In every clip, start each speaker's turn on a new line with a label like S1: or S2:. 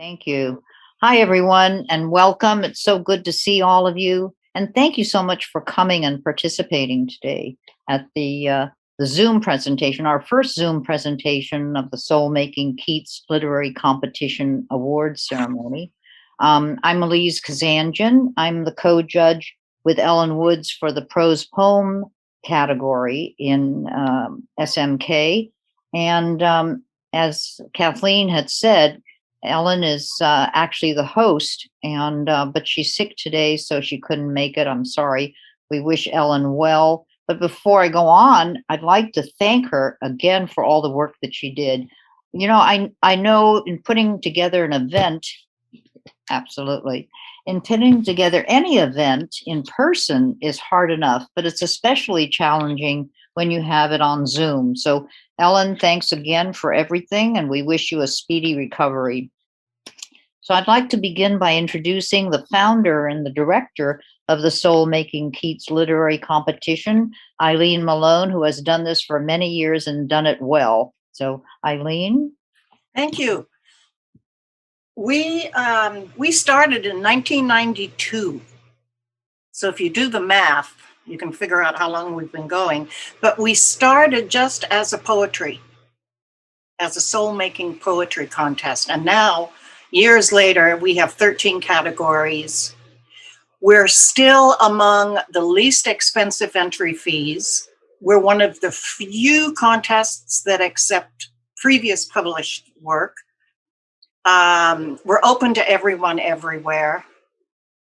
S1: Thank you. Hi, everyone, and welcome. It's so good to see all of you. And thank you so much for coming and participating today at the Zoom presentation, our first Zoom presentation of the Soul Making Keats Literary Competition Awards ceremony. I'm Elise Kazanjian. I'm the co-judge with Ellen Woods for the prose poem category in SMK. And as Kathleen had said, Ellen is actually the host, and but she's sick today, so she couldn't make it. I'm sorry. We wish Ellen well. But before I go on, I'd like to thank her again for all the work that she did. I know in putting together an event, absolutely, in putting together any event in person is hard enough, but it's especially challenging when you have it on Zoom. So, Ellen, thanks again for everything, and we wish you a speedy recovery. So I'd like to begin by introducing the founder and the director of the Soul Making Keats Literary Competition, Eileen Malone, who has done this for many years and done it well. So Eileen?
S2: Thank you. We started in 1992. So if you do the math, you can figure out how long we've been going. But we started just as a soul-making poetry contest. And now, years later, we have 13 categories. We're still among the least expensive entry fees. We're one of the few contests that accept previous published work. We're open to everyone everywhere.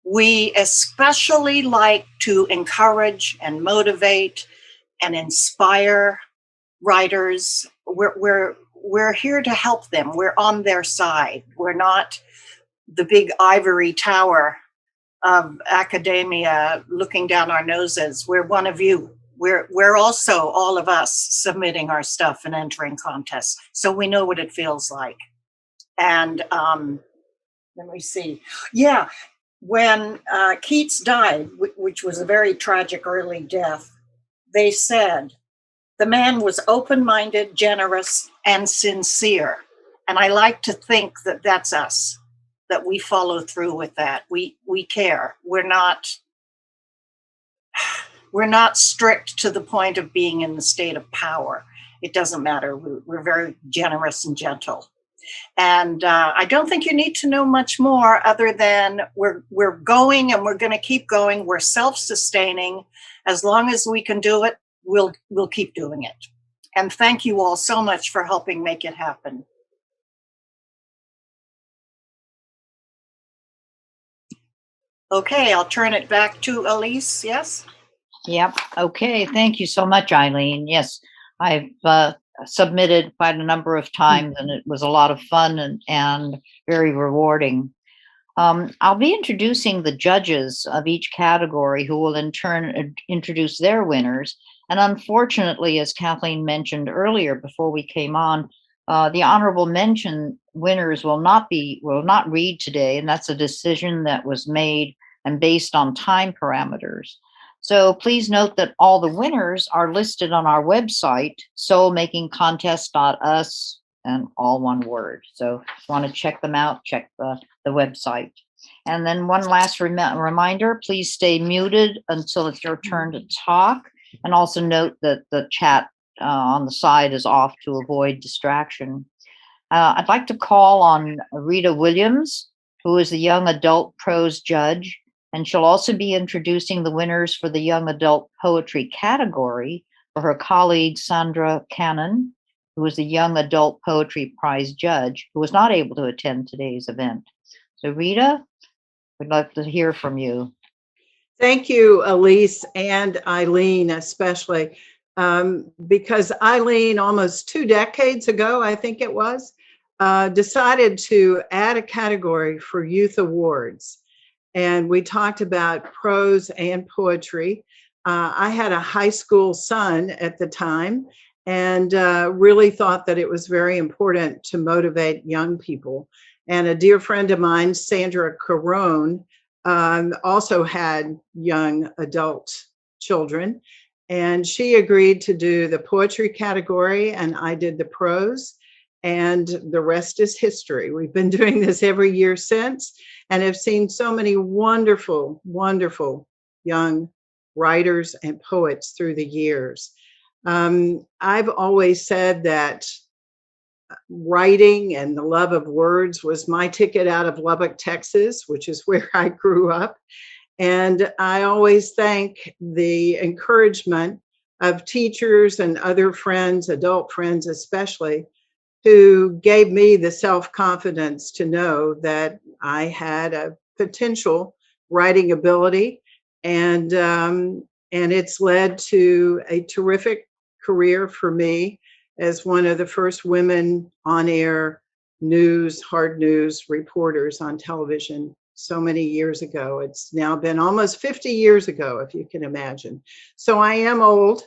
S2: We especially like to encourage and motivate and inspire writers. We're here to help them. We're on their side. We're not the big ivory tower of academia looking down our noses. We're one of you. We're also, all of us, submitting our stuff and entering contests. So we know what it feels like. And let me see. Yeah, when Keats died, which was a very tragic early death, they said, the man was open-minded, generous, and sincere. And I like to think that that's us, that we follow through with that. We care. We're not strict to the point of being in the state of power. It doesn't matter. We're very generous and gentle. And I don't think you need to know much more other than we're going and we're going to keep going. We're self-sustaining. As long as we can do it, we'll keep doing it. And thank you all so much for helping make it happen. Okay, I'll turn it back to Elise. Yes?
S1: Yep. Okay. Thank you so much, Eileen. Yes, I've submitted quite a number of times, and it was a lot of fun and very rewarding. I'll be introducing the judges of each category, who will in turn introduce their winners. And unfortunately, as Kathleen mentioned earlier before we came on, the honorable mention winners will not read today, and that's a decision that was made and based on time parameters. So please note that all the winners are listed on our website, soulmakingcontest.us, and all one word. So if you want to check them out, check the website. And then one last reminder, please stay muted until it's your turn to talk. And also note that the chat on the side is off to avoid distraction. I'd like to call on Rita Williams, who is the young adult prose judge, and she'll also be introducing the winners for the young adult poetry category for her colleague Sandra Cannon, who is the young adult poetry prize judge, who was not able to attend today's event. So Rita, we'd like to hear from you.
S3: Thank you, Elise and Eileen, especially, because Eileen, almost 2 decades ago, I think it was, decided to add a category for youth awards. And we talked about prose and poetry. I had a high school son at the time and really thought that it was very important to motivate young people. And a dear friend of mine, Sandra Carone, also had young adult children, and she agreed to do the poetry category and I did the prose. and the rest is history. We've been doing this every year since, and have seen so many wonderful, wonderful young writers and poets through the years. I've always said that writing and the love of words was my ticket out of Lubbock, Texas, which is where I grew up. And I always thank the encouragement of teachers and other friends, adult friends especially, who gave me the self-confidence to know that I had a potential writing ability. And it's led to a terrific career for me as one of the first women on-air news, hard news reporters on television so many years ago. It's now been almost 50 years ago, if you can imagine. So I am old.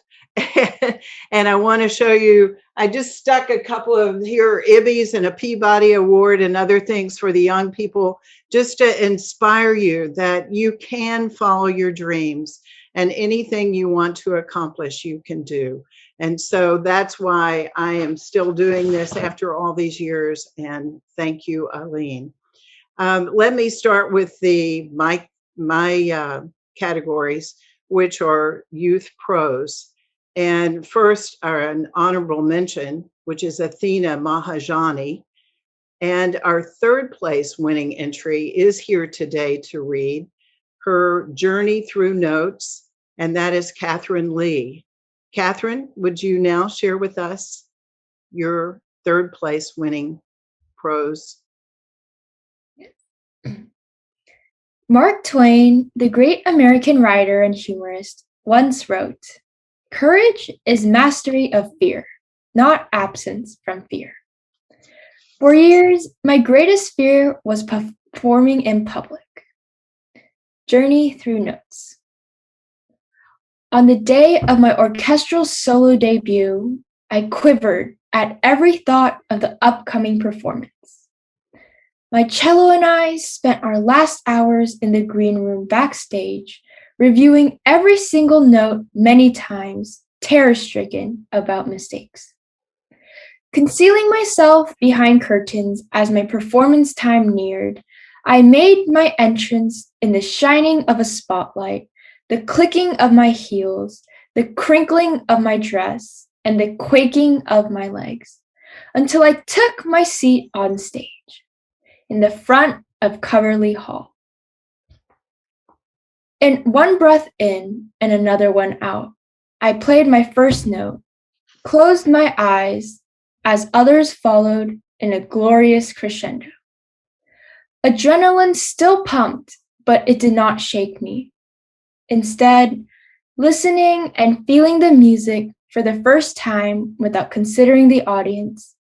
S3: And I want to show you, I just stuck a couple of here Ibbies and a Peabody Award and other things for the young people, just to inspire you that you can follow your dreams, and anything you want to accomplish, you can do. And so that's why I am still doing this after all these years. And thank you, Eileen. Let me start with my categories, which are youth prose. And first are an honorable mention, which is Athena Mahajani. And our third place winning entry is here today to read her Journey Through Notes, and that is Catherine Lee. Catherine, would you now share with us your third place winning prose?
S4: Mark Twain, the great American writer and humorist, once wrote, "Courage is mastery of fear, not absence from fear." For years, my greatest fear was performing in public. Journey Through Notes. On the day of my orchestral solo debut, I quivered at every thought of the upcoming performance. My cello and I spent our last hours in the green room backstage, reviewing every single note many times, terror-stricken about mistakes. Concealing myself behind curtains as my performance time neared, I made my entrance in the shining of a spotlight, the clicking of my heels, the crinkling of my dress, and the quaking of my legs, until I took my seat on stage, in the front of Coverly Hall. And one breath in and another one out, I played my first note, closed my eyes as others followed in a glorious crescendo. Adrenaline still pumped, but it did not shake me. Instead, listening and feeling the music for the first time without considering the audience,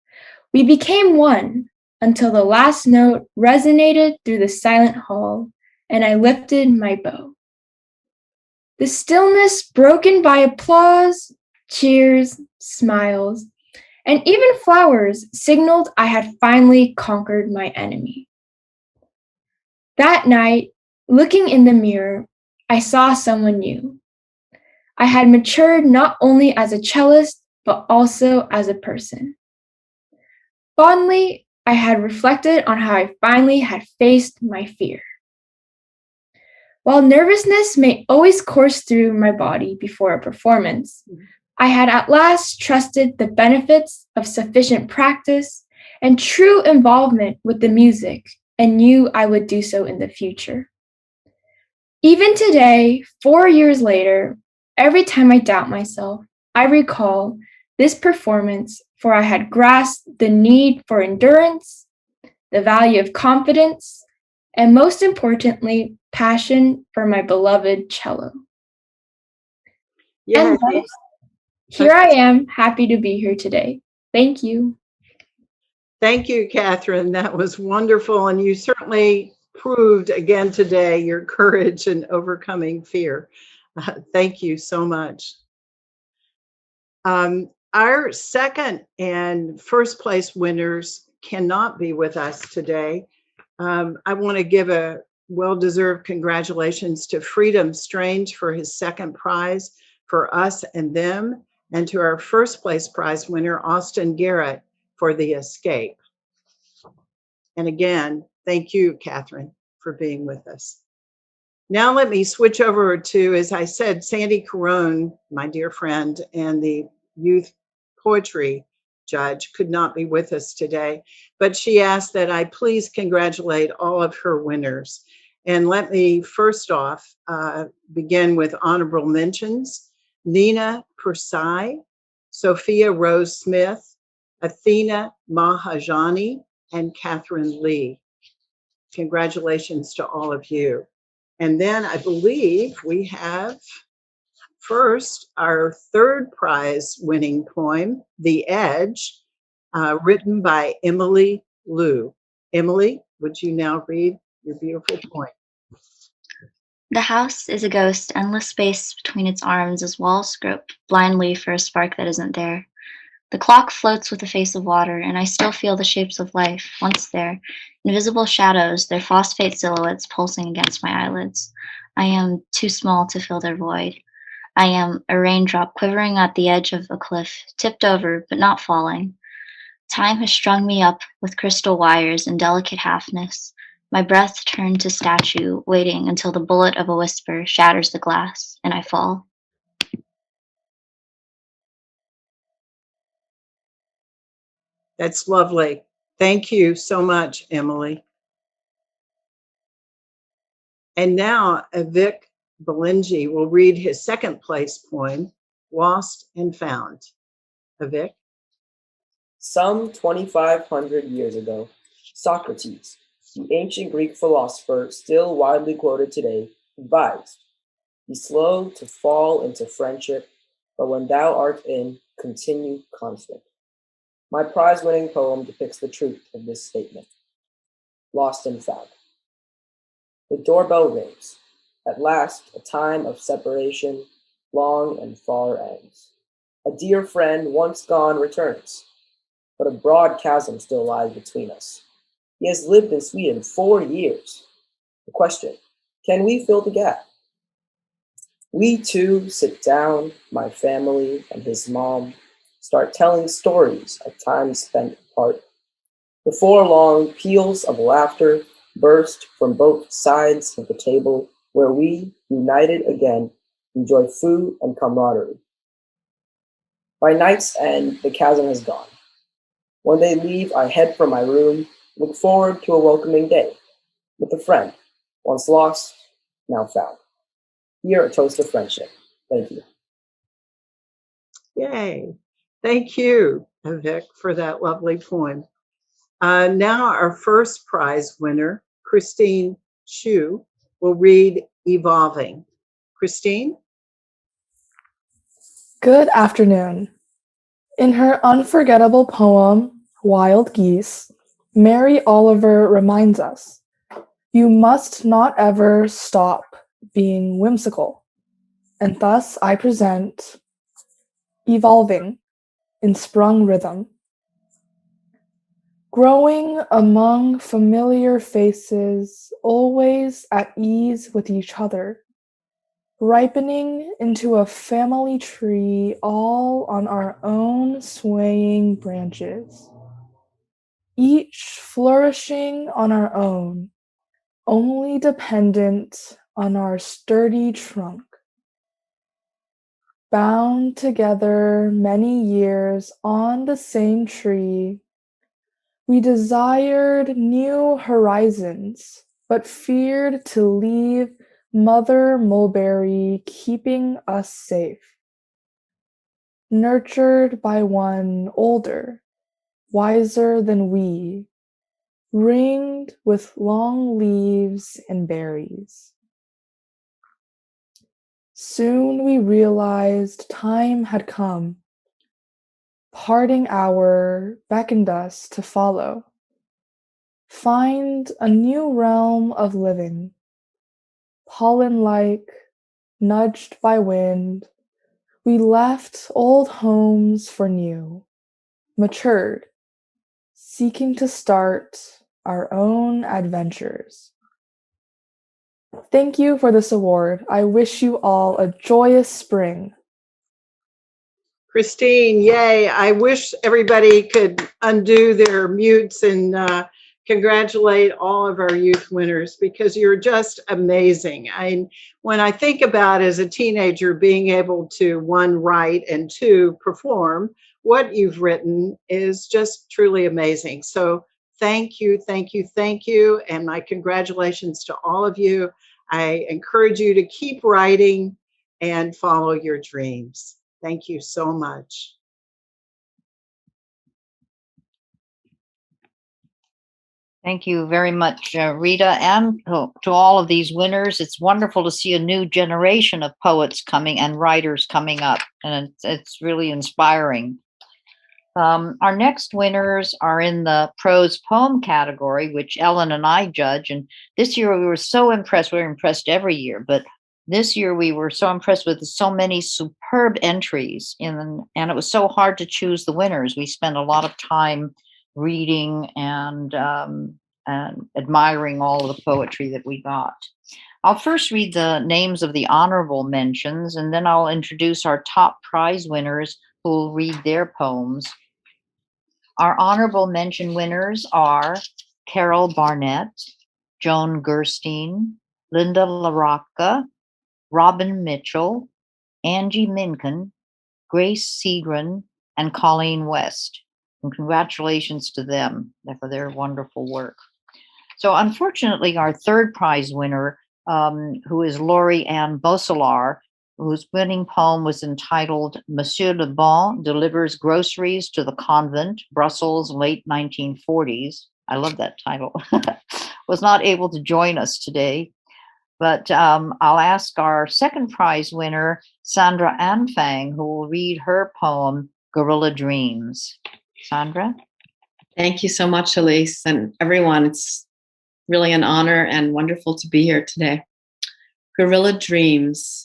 S4: we became one until the last note resonated through the silent hall and I lifted my bow. The stillness broken by applause, cheers, smiles, and even flowers signaled I had finally conquered my enemy. That night, looking in the mirror, I saw someone new. I had matured not only as a cellist, but also as a person. Fondly, I had reflected on how I finally had faced my fear. While nervousness may always course through my body before a performance, I had at last trusted the benefits of sufficient practice and true involvement with the music, and knew I would do so in the future. Even today, 4 years later, every time I doubt myself, I recall this performance, for I had grasped the need for endurance, the value of confidence, and most importantly, passion for my beloved cello.
S3: Yeah.
S4: And thus, here I am, happy to be here today. Thank you.
S3: Thank you, Catherine. That was wonderful. And you certainly proved again today your courage in overcoming fear. Thank you so much. Our second and first place winners cannot be with us today. I want to give a well-deserved congratulations to Freedom Strange for his second prize for Us and Them, and to our first place prize winner, Austin Garrett, for the escape. And again, thank you, Catherine, for being with us. Now let me switch over to, as I said, Sandy Carone, my dear friend, and the youth poetry judge could not be with us today, but she asked that I please congratulate all of her winners. And let me first off begin with honorable mentions: Nina Persai, Sophia Rose Smith, Athena Mahajani, and Catherine Lee. Congratulations to all of you. And then I believe we have first our third prize winning poem, The Edge, written by Emily Liu. Emily, would you now read your beautiful poem?
S5: The house is a ghost, endless space between its arms as walls grope blindly for a spark that isn't there. The clock floats with a face of water, and I still feel the shapes of life, once there, invisible shadows, their phosphate silhouettes pulsing against my eyelids. I am too small to fill their void. I am a raindrop quivering at the edge of a cliff, tipped over but not falling. Time has strung me up with crystal wires and delicate halfness. My breath turned to statue, waiting until the bullet of a whisper shatters the glass, and I fall.
S3: That's lovely. Thank you so much, Emily. And now Vic Belingi will read his second place poem, Lost and Found. Vic?
S6: Some 2,500 years ago, Socrates, the ancient Greek philosopher still widely quoted today, advised, "Be slow to fall into friendship, but when thou art in, continue constant." My prize-winning poem depicts the truth of this statement. Lost and Found. The doorbell rings. At last, a time of separation, long and far ends. A dear friend once gone returns, but a broad chasm still lies between us. He has lived in Sweden 4 years. The question, can we fill the gap? We two sit down, my family and his mom, start telling stories of time spent apart. Before long, peals of laughter burst from both sides of the table, where we, united again, enjoy food and camaraderie. By night's end, the chasm has gone. When they leave, I head for my room, look forward to a welcoming day with a friend, once lost, now found. Here, a toast of friendship. Thank you.
S3: Yay. Thank you, Vic, for that lovely poem. Now our first prize winner, Christine Shu, will read Evolving. Christine?
S7: Good afternoon. In her unforgettable poem, Wild Geese, Mary Oliver reminds us, you must not ever stop being whimsical. And thus I present Evolving in Sprung Rhythm. Growing among familiar faces, always at ease with each other, ripening into a family tree all on our own swaying branches, each flourishing on our own, only dependent on our sturdy trunk. Bound together many years on the same tree, we desired new horizons, but feared to leave Mother Mulberry keeping us safe. Nurtured by one older, wiser than we, ringed with long leaves and berries. Soon we realized time had come. Parting hour beckoned us to follow, find a new realm of living. Pollen-like, nudged by wind, we left old homes for new, matured, seeking to start our own adventures. Thank you for this award. I wish you all a joyous spring.
S3: Christine, yay. I wish everybody could undo their mutes and congratulate all of our youth winners because you're just amazing. When I think about as a teenager being able to, one, write and two, perform, what you've written is just truly amazing. So thank you, thank you, thank you. And my congratulations to all of you. I encourage you to keep writing and follow your dreams. Thank you so much.
S1: Thank you very much, Rita, and to all of these winners. It's wonderful to see a new generation of poets coming and writers coming up, and it's really inspiring. Our next winners are in the prose poem category, which Ellen and I judge. And this year we were so impressed. We're impressed every year, but this year we were so impressed with so many superb entries and it was so hard to choose the winners. We spent a lot of time reading and admiring all of the poetry that we got. I'll first read the names of the honorable mentions, and then I'll introduce our top prize winners who will read their poems. Our honorable mention winners are Carol Barnett, Joan Gerstein, Linda LaRocca, Robin Mitchell, Angie Minkin, Grace Seagren, and Colleen West. And congratulations to them for their wonderful work. So unfortunately, our third prize winner, who is Laurie Ann Bosselaar, whose winning poem was entitled Monsieur Le Bon Delivers Groceries to the Convent, Brussels, late 1940s. I love that title. Was not able to join us today. But I'll ask our second prize winner, Sandra Anfang, who will read her poem, Guerrilla Dreams. Sandra?
S8: Thank you so much, Elise, and everyone. It's really an honor and wonderful to be here today. Guerrilla Dreams.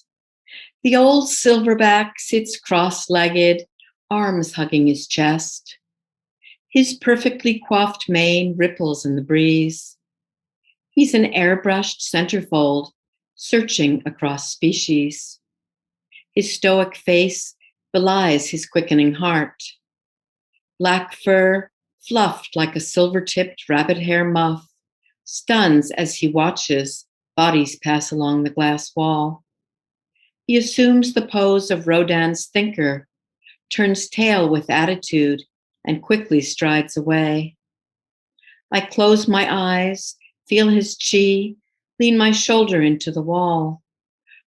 S8: The old silverback sits cross-legged, arms hugging his chest. His perfectly coiffed mane ripples in the breeze. He's an airbrushed centerfold, searching across species. His stoic face belies his quickening heart. Black fur, fluffed like a silver-tipped rabbit hair muff, stuns as he watches bodies pass along the glass wall. He assumes the pose of Rodin's thinker, turns tail with attitude, and quickly strides away. I close my eyes, feel his chi, lean my shoulder into the wall.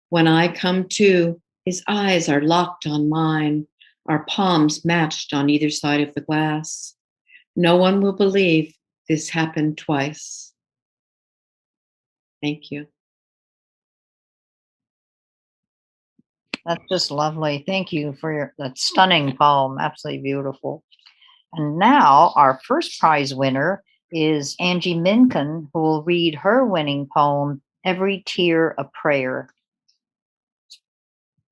S8: When I come to, his eyes are locked on mine, our palms matched on either side of the glass. No one will believe this happened twice. Thank you.
S1: That's just lovely. Thank you for that stunning poem. Absolutely beautiful. And now our first prize winner is Angie Minkin, who will read her winning poem, Every Tear a Prayer.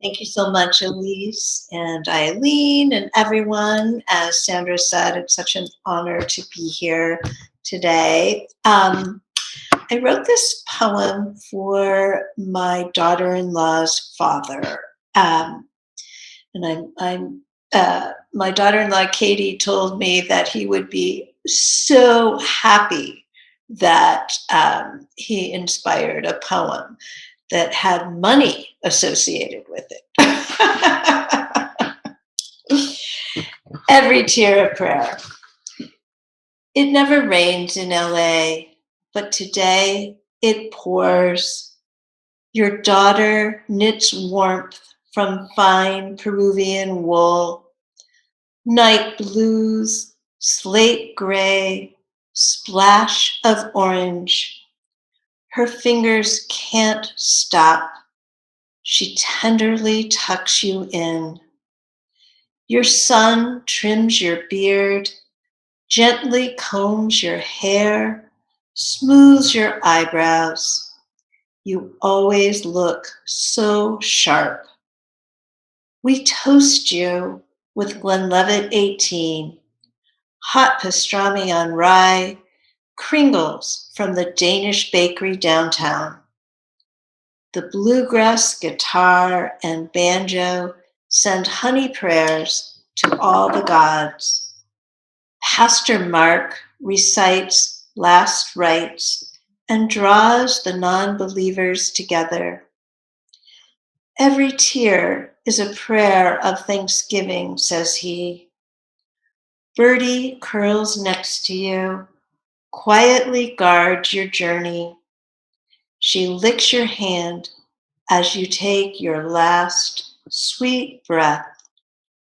S9: Thank you so much, Elise and Eileen and everyone. As Sandra said, it's such an honor to be here today. I wrote this poem for my daughter-in-law's father. My daughter-in-law, Katie, told me that he would be so happy that he inspired a poem that had money associated with it. Every tear a prayer. It never rains in LA, but today it pours. Your daughter knits warmth from fine Peruvian wool. Night blues, slate gray, splash of orange. Her fingers can't stop. She tenderly tucks you in. Your son trims your beard, gently combs your hair, smooths your eyebrows. You always look so sharp. We toast you with Glenlivet 18, hot pastrami on rye, kringles from the Danish bakery downtown. The bluegrass guitar and banjo send honey prayers to all the gods. Pastor Mark recites last rites and draws the non-believers together. Every tear is a prayer of thanksgiving, says he. Birdie curls next to you, quietly guards your journey. She licks your hand as you take your last sweet breath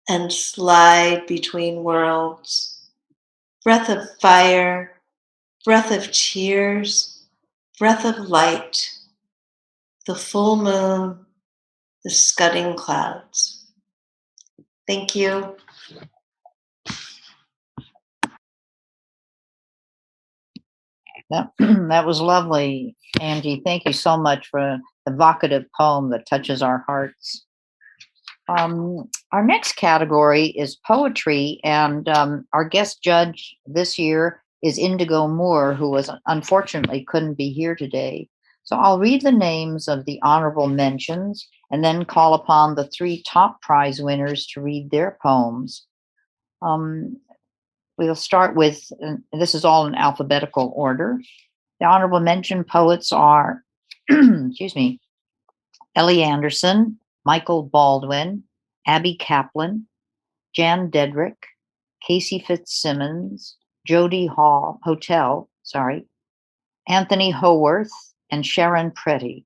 S9: and slide between worlds. Breath of fire, breath of tears, breath of light, the full moon, the scudding clouds. Thank you.
S1: That was lovely, Angie. Thank you so much for an evocative poem that touches our hearts. Our next category is poetry, and our guest judge this year is Indigo Moore, who was unfortunately couldn't be here today. So I'll read the names of the honorable mentions and then call upon the 3 top prize winners to read their poems. We'll start with, this is all in alphabetical order. The honorable mention poets are, excuse me, Ellie Anderson, Michael Baldwin, Abby Kaplan, Jan Dedrick, Casey Fitzsimmons, Jody Hotel, Anthony Howarth, and Sharon Pretty.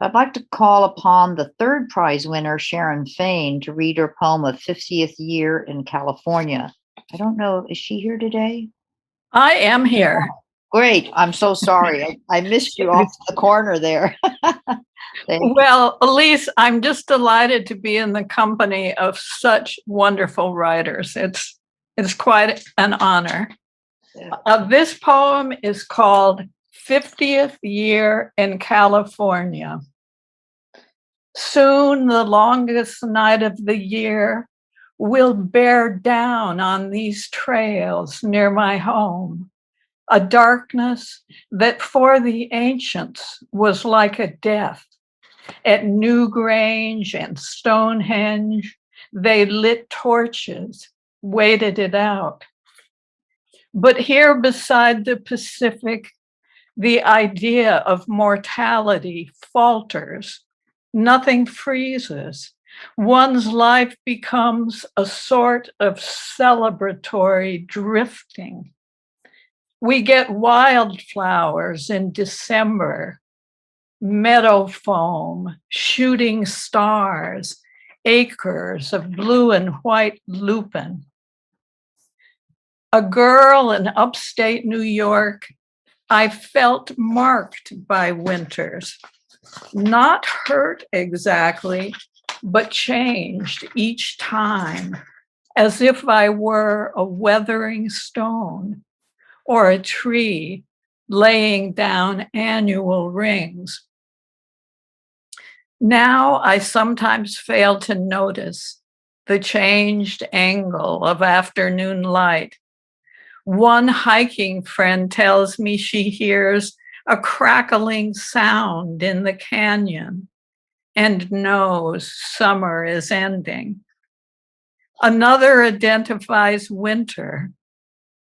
S1: I'd like to call upon the 3rd prize winner, Sharon Fain, to read her poem of 50th Year in California. I don't know, is she here today?
S10: I am here.
S1: Great, I'm so sorry. I missed you off the corner there.
S10: Well, Elise, I'm just delighted to be in the company of such wonderful writers. It's quite an honor. This poem is called 50th Year in California. Soon the longest night of the year will bear down on these trails near my home, a darkness that for the ancients was like a death. At Newgrange and Stonehenge, they lit torches, waited it out. But here beside the Pacific, the idea of mortality falters. Nothing freezes. One's life becomes a sort of celebratory drifting. We get wildflowers in December, meadow foam, shooting stars, acres of blue and white lupin. A girl in upstate New York, I felt marked by winters, not hurt exactly, but changed each time, as if I were a weathering stone or a tree laying down annual rings. Now I sometimes fail to notice the changed angle of afternoon light. One hiking friend tells me she hears a crackling sound in the canyon and knows summer is ending. Another identifies winter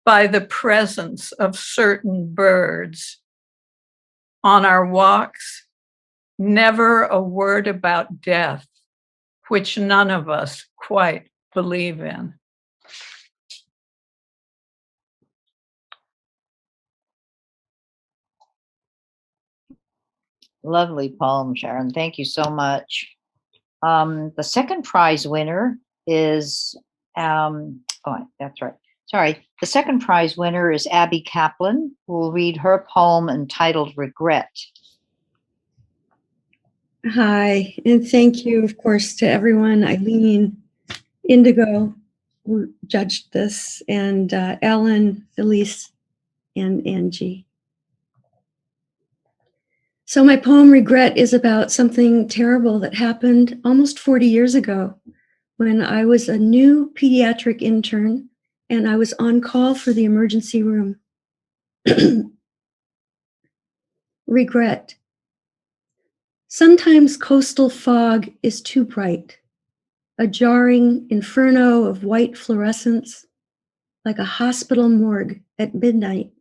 S10: by the presence of certain birds. On our walks, never a word about death, which none of us quite believe in.
S1: Lovely poem, Sharon. Thank you so much. The 2nd prize winner is, that's right. Sorry. The 2nd prize winner is Abby Kaplan, who will read her poem entitled Regret.
S11: Hi, and thank you, of course, to everyone, Eileen, Indigo, who judged this, and Ellen, Elise, and Angie. So my poem Regret is about something terrible that happened almost 40 years ago when I was a new pediatric intern and I was on call for the emergency room. Regret. Sometimes coastal fog is too bright, a jarring inferno of white fluorescence, like a hospital morgue at midnight,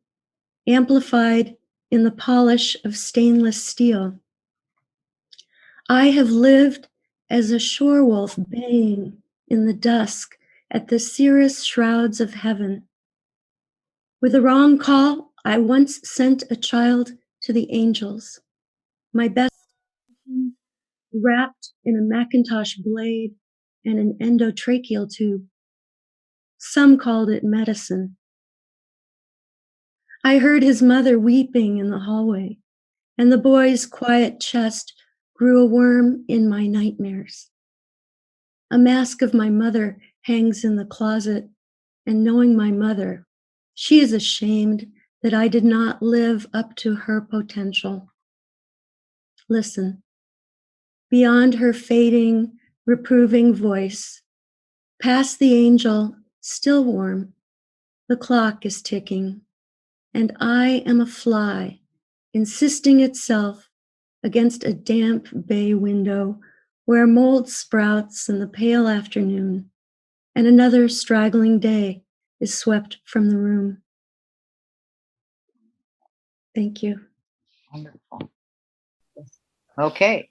S11: amplified in the polish of stainless steel. I have lived as a shore wolf baying in the dusk at the cirrus shrouds of heaven. With a wrong call, I once sent a child to the angels. My best wrapped in a Macintosh blade and an endotracheal tube. Some called it medicine. I heard his mother weeping in the hallway, and the boy's quiet chest grew a worm in my nightmares. A mask of my mother hangs in the closet, and knowing my mother, she is ashamed that I did not live up to her potential. Listen, beyond her fading, reproving voice, past the angel, still warm, the clock is ticking, and I am a fly, insisting itself against a damp bay window where mold sprouts in the pale afternoon, and another straggling day is swept from the room. Thank you.
S1: Wonderful. Okay,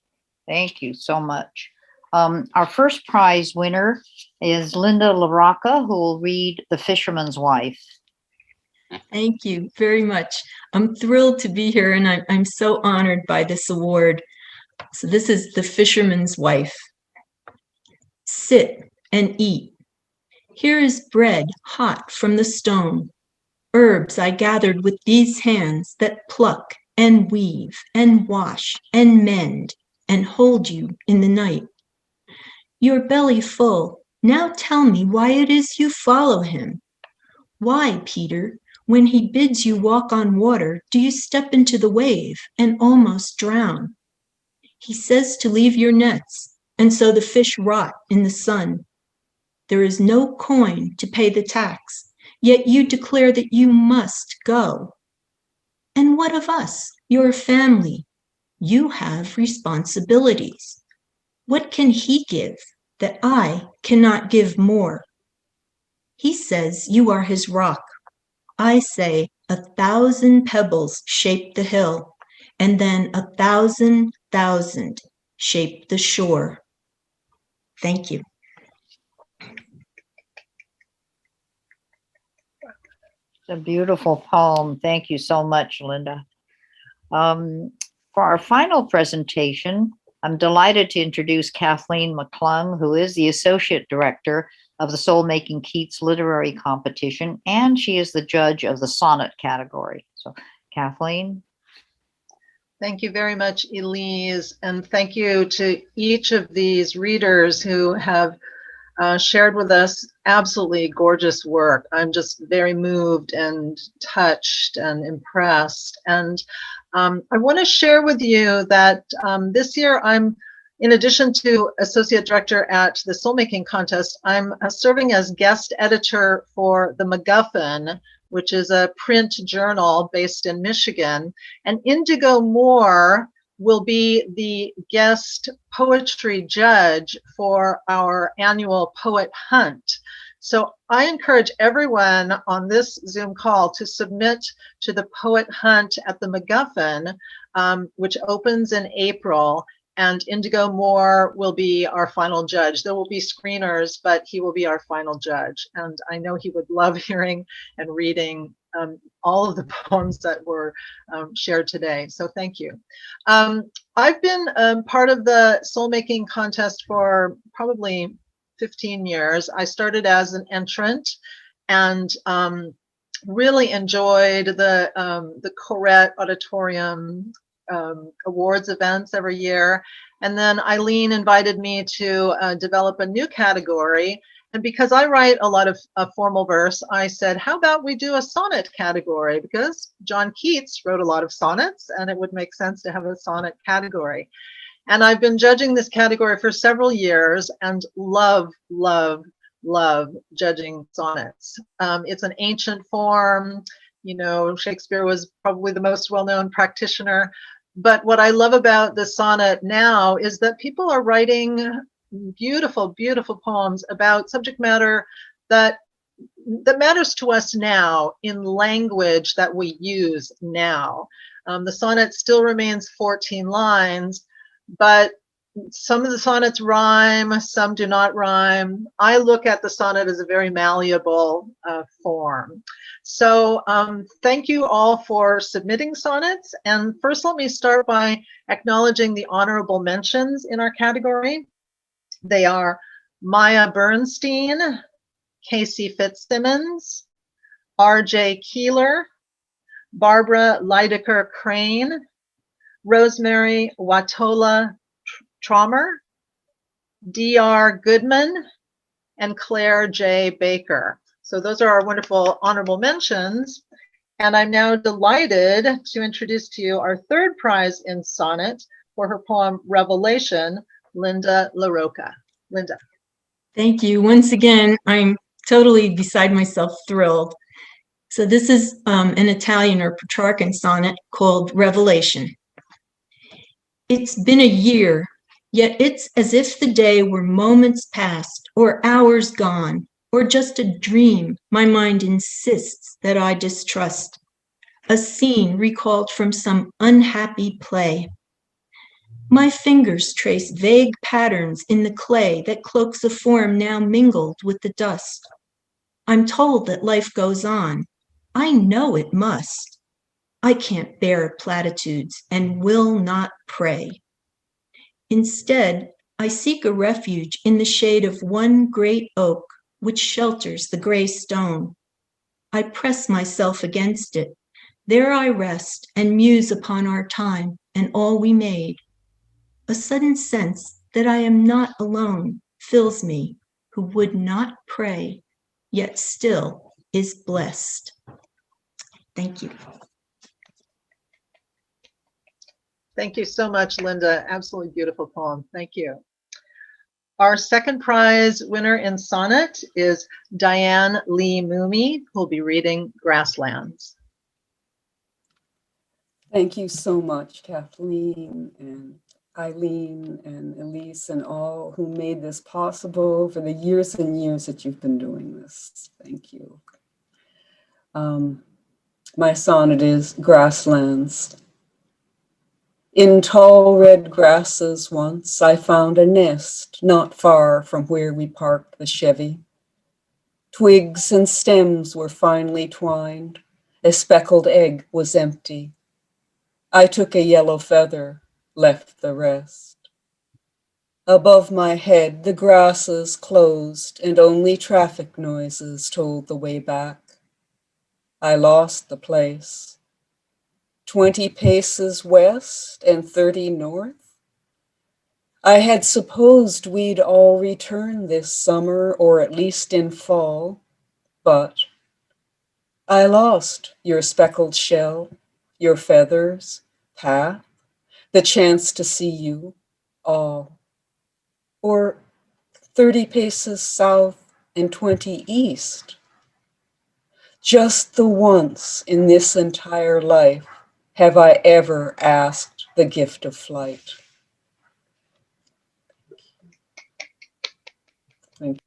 S1: thank you so much. Our first prize winner is Linda LaRocca, who will read The Fisherman's Wife.
S12: Thank you very much. I'm thrilled to be here, and I'm so honored by this award. So this is The Fisherman's Wife. Sit and eat. Here is bread hot from the stone, herbs I gathered with these hands that pluck and weave and wash and mend and hold you in the night. Your belly full, now tell me why it is you follow him. Why, Peter, when he bids you walk on water, do you step into the wave and almost drown? He says to leave your nets, and so the fish rot in the sun. There is no coin to pay the tax, yet you declare that you must go. And what of us, your family? You have responsibilities. What can he give that I cannot give more? He says you are his rock. I say 1,000 pebbles shape the hill, and then 1,000,000 shape the shore. Thank you.
S1: It's a beautiful poem. Thank you so much, Linda. For our final presentation, I'm delighted to introduce Kathleen McClung, who is the Associate Director of the Soul Making Keats Literary Competition, and she is the judge of the sonnet category. So, Kathleen.
S13: Thank you very much, Elise, and thank you to each of these readers who have shared with us absolutely gorgeous work. I'm just very moved and touched and impressed. And I want to share with you that this year I'm, in addition to Associate Director at the Soulmaking Contest, I'm serving as guest editor for The MacGuffin, which is a print journal based in Michigan. And Indigo Moore will be the guest poetry judge for our annual Poet Hunt. So I encourage everyone on this Zoom call to submit to the Poet Hunt at the MacGuffin, which opens in April. And Indigo Moore will be our final judge. There will be screeners, but he will be our final judge. And I know he would love hearing and reading all of the poems that were shared today. So thank you. I've been part of the Soul Making Contest for probably 15 years. I started as an entrant and really enjoyed the Corette Auditorium awards events every year. And then Eileen invited me to develop a new category. And because I write a lot of formal verse, I said, how about we do a sonnet category? Because John Keats wrote a lot of sonnets and it would make sense to have a sonnet category. And I've been judging this category for several years and love judging sonnets. It's an ancient form. You know, Shakespeare was probably the most well-known practitioner. But what I love about the sonnet now is that people are writing beautiful, beautiful poems about subject matter that matters to us now in language that we use now. The sonnet still remains 14 lines, but some of the sonnets rhyme, some do not rhyme. I look at the sonnet as a very malleable form. So thank you all for submitting sonnets. And first, let me start by acknowledging the honorable mentions in our category. They are Maya Bernstein, Casey Fitzsimmons, R.J. Keeler, Barbara Lydecker Crane, Rosemary Watola Traumer, D.R. Goodman, and Claire J. Baker. So those are our wonderful honorable mentions. And I'm now delighted to introduce to you our third prize in sonnet for her poem Revelation, Linda LaRocca. Linda.
S12: Thank you. Once again, I'm totally beside myself thrilled. So this is an Italian or Petrarchan sonnet called Revelation. It's been a year, yet it's as if the day were moments past or hours gone, or just a dream my mind insists that I distrust, a scene recalled from some unhappy play. My fingers trace vague patterns in the clay that cloaks a form now mingled with the dust. I'm told that life goes on. I know it must. I can't bear platitudes and will not pray. Instead, I seek a refuge in the shade of one great oak which shelters the gray stone. I press myself against it. There I rest and muse upon our time and all we made. A sudden sense that I am not alone fills me, who would not pray, yet still is blessed. Thank you.
S13: Thank you so much, Linda. Absolutely beautiful poem. Thank you. Our second prize winner in sonnet is Diane Lee Moomey, who'll be reading Grasslands.
S14: Thank you so much, Kathleen and Eileen and Elise and all who made this possible for the years and years that you've been doing this. Thank you. My sonnet is Grasslands. In tall red grasses once I found a nest not far from where we parked the Chevy. Twigs and stems were finely twined. A speckled egg was empty. I took a yellow feather, left the rest. Above my head, the grasses closed and only traffic noises told the way back. I lost the place. 20 paces west and 30 north. I had supposed we'd all return this summer or at least in fall, but I lost your speckled shell, your feathers, path, the chance to see you all. Or 30 paces south and 20 east. Just the once in this entire life have I ever asked the gift of flight. Thank you.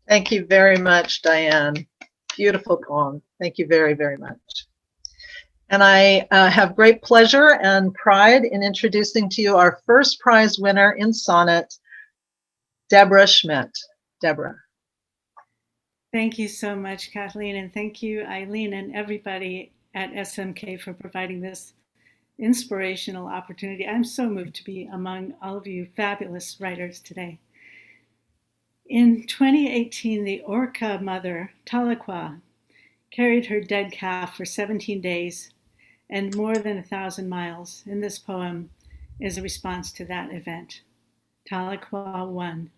S13: Thank you very much, Diane. Beautiful poem. Thank you very, very much. And I have great pleasure and pride in introducing to you our first prize winner in sonnet, Deborah Schmidt. Deborah.
S15: Thank you so much, Kathleen, and thank you, Eileen, and everybody at SMK for providing this inspirational opportunity. I'm so moved to be among all of you fabulous writers today. In 2018, the orca mother, Tahlequah, carried her dead calf for 17 days and more than 1,000 miles. And this poem is a response to that event. Tahlequah 1.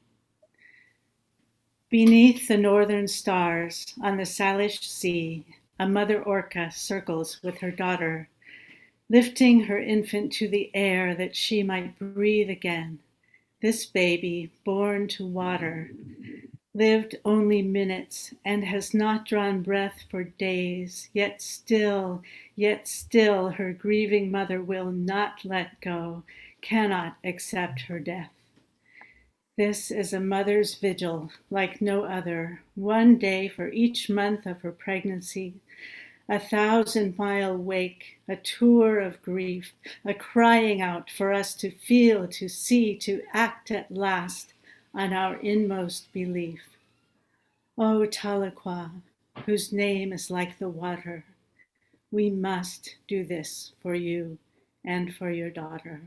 S15: Beneath the northern stars, on the Salish Sea, a mother orca circles with her daughter, lifting her infant to the air that she might breathe again. This baby, born to water, lived only minutes and has not drawn breath for days, yet still, her grieving mother will not let go, cannot accept her death. This is a mother's vigil like no other, one day for each month of her pregnancy, 1,000-mile wake, a tour of grief, a crying out for us to feel, to see, to act at last on our inmost belief. O Tahlequah, whose name is like the water, we must do this for you and for your daughter.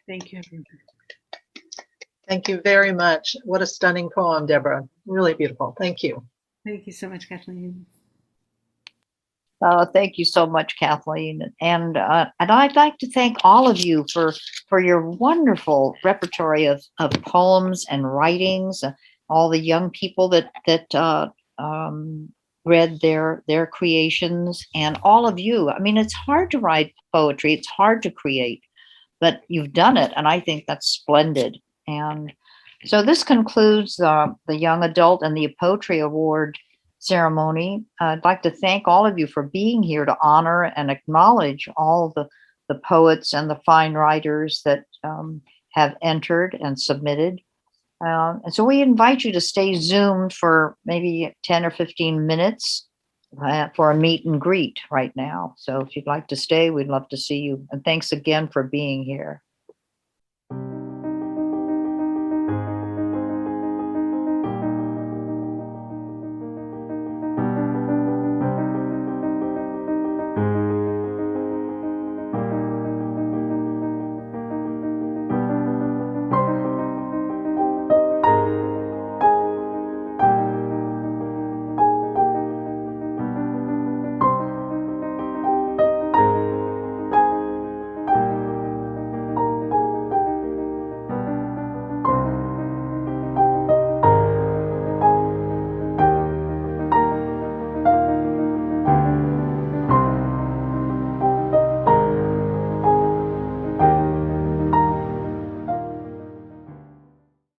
S15: Thank you, everyone.
S13: Thank you very much. What a stunning poem, Deborah. Really beautiful. Thank you.
S15: Thank you so much, Kathleen.
S1: Thank you so much, Kathleen, and I'd like to thank all of you for your wonderful repertory of poems and writings. All the young people that read their creations, and all of you. I mean, it's hard to write poetry. It's hard to create, but you've done it, and I think that's splendid. And so this concludes the Young Adult and the Poetry Award ceremony. I'd like to thank all of you for being here to honor and acknowledge all the poets and the fine writers that have entered and submitted. And so we invite you to stay Zoomed for maybe 10 or 15 minutes for a meet and greet right now. So if you'd like to stay, we'd love to see you. And thanks again for being here.